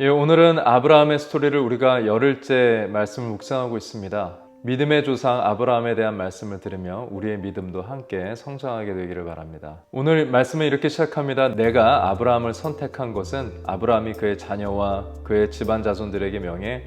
오늘은 아브라함의 스토리를 우리가 열흘째 말씀을 묵상하고 있습니다. 믿음의 조상 아브라함에 대한 말씀을 들으며 우리의 믿음도 함께 성장하게 되기를 바랍니다. 오늘 말씀은 이렇게 시작합니다. 내가 아브라함을 선택한 것은 아브라함이 그의 자녀와 그의 집안 자손들에게 명해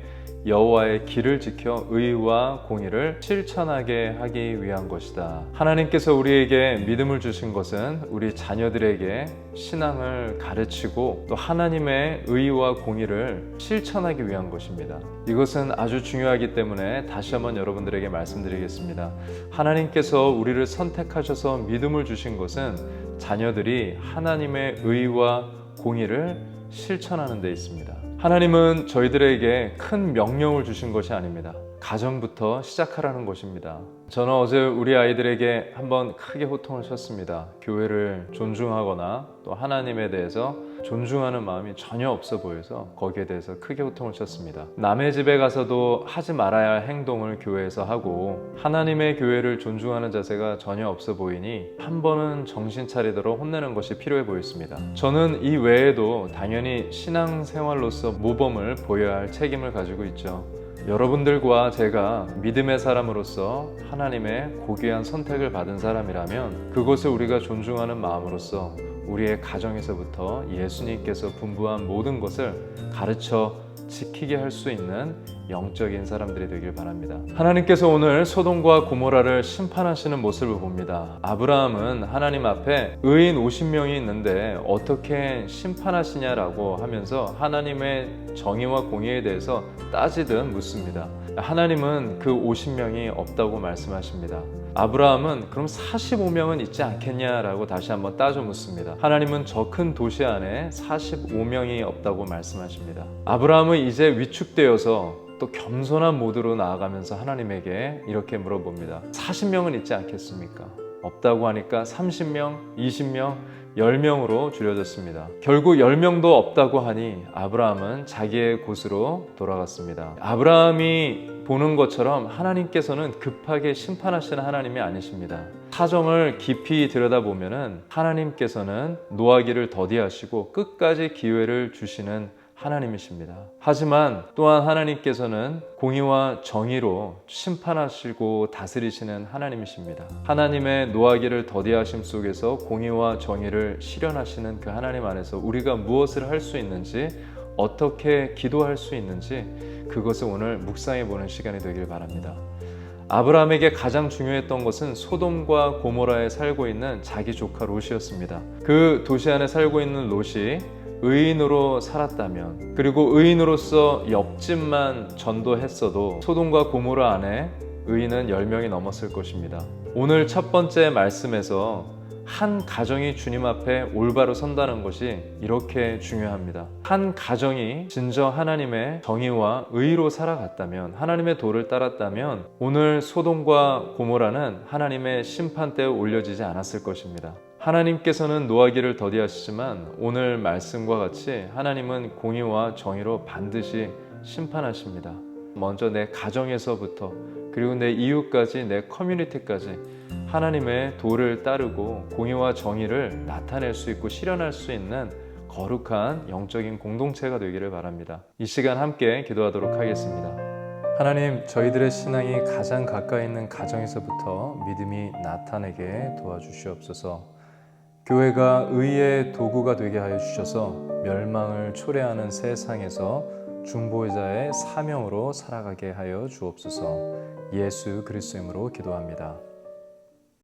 여호와의 길을 지켜 의와 공의를 실천하게 하기 위한 것이다. 하나님께서 우리에게 믿음을 주신 것은 우리 자녀들에게 신앙을 가르치고 또 하나님의 의와 공의를 실천하기 위한 것입니다. 이것은 아주 중요하기 때문에 다시 한번 여러분들에게 말씀드리겠습니다. 하나님께서 우리를 선택하셔서 믿음을 주신 것은 자녀들이 하나님의 의와 공의를 실천하는 데 있습니다. 하나님은 저희들에게 큰 명령을 주신 것이 아닙니다. 가정부터 시작하라는 것입니다. 저는 어제 우리 아이들에게 한번 크게 호통을 쳤습니다. 교회를 존중하거나 또 하나님에 대해서 존중하는 마음이 전혀 없어 보여서 거기에 대해서 크게 호통을 쳤습니다. 남의 집에 가서도 하지 말아야 할 행동을 교회에서 하고 하나님의 교회를 존중하는 자세가 전혀 없어 보이니 한 번은 정신 차리도록 혼내는 것이 필요해 보였습니다. 저는 이 외에도 당연히 신앙생활로서 모범을 보여야 할 책임을 가지고 있죠. 여러분들과 제가 믿음의 사람으로서 하나님의 고귀한 선택을 받은 사람이라면 그것을 우리가 존중하는 마음으로서 우리의 가정에서부터 예수님께서 분부한 모든 것을 가르쳐 지키게 할 수 있는 영적인 사람들이 되길 바랍니다. 하나님께서 오늘 소돔과 고모라를 심판하시는 모습을 봅니다. 아브라함은 하나님 앞에 의인 50명이 있는데 어떻게 심판하시냐라고 하면서 하나님의 정의와 공의에 대해서 따지듯 묻습니다. 하나님은 그 50명이 없다고 말씀하십니다. 아브라함은 그럼 45명은 있지 않겠냐라고 다시 한번 따져 묻습니다. 하나님은 저 큰 도시 안에 45명이 없다고 말씀하십니다. 아브라함은 이제 위축되어서 또 겸손한 모드로 나아가면서 하나님에게 이렇게 물어봅니다. 40명은 있지 않겠습니까? 없다고 하니까 30명, 20명, 10명으로 줄여졌습니다. 결국 10명도 없다고 하니 아브라함은 자기의 곳으로 돌아갔습니다. 아브라함이 보는 것처럼 하나님께서는 급하게 심판하시는 하나님이 아니십니다. 사정을 깊이 들여다보면 하나님께서는 노하기를 더디하시고 끝까지 기회를 주시는 하나님이십니다. 하지만 또한 하나님께서는 공의와 정의로 심판하시고 다스리시는 하나님이십니다. 하나님의 노하기를 더디하심 속에서 공의와 정의를 실현하시는 그 하나님 안에서 우리가 무엇을 할 수 있는지, 어떻게 기도할 수 있는지 그것을 오늘 묵상해 보는 시간이 되길 바랍니다. 아브라함에게 가장 중요했던 것은 소돔과 고모라에 살고 있는 자기 조카 롯이었습니다. 그 도시 안에 살고 있는 롯이 의인으로 살았다면, 그리고 의인으로서 옆집만 전도했어도 소돔과 고모라 안에 의인은 10명이 넘었을 것입니다. 오늘 첫 번째 말씀에서 한 가정이 주님 앞에 올바로 선다는 것이 이렇게 중요합니다. 한 가정이 진정 하나님의 정의와 의로 살아갔다면, 하나님의 도를 따랐다면 오늘 소돔과 고모라는 하나님의 심판대에 올려지지 않았을 것입니다. 하나님께서는 노하기를 더디하시지만 오늘 말씀과 같이 하나님은 공의와 정의로 반드시 심판하십니다. 먼저 내 가정에서부터 그리고 내 이웃까지, 내 커뮤니티까지 하나님의 도를 따르고 공의와 정의를 나타낼 수 있고 실현할 수 있는 거룩한 영적인 공동체가 되기를 바랍니다. 이 시간 함께 기도하도록 하겠습니다. 하나님, 저희들의 신앙이 가장 가까이 있는 가정에서부터 믿음이 나타내게 도와주시옵소서. 교회가 의의 도구가 되게 하여 주셔서 멸망을 초래하는 세상에서 중보자의 사명으로 살아가게 하여 주옵소서. 예수 그리스도 이름으로 기도합니다.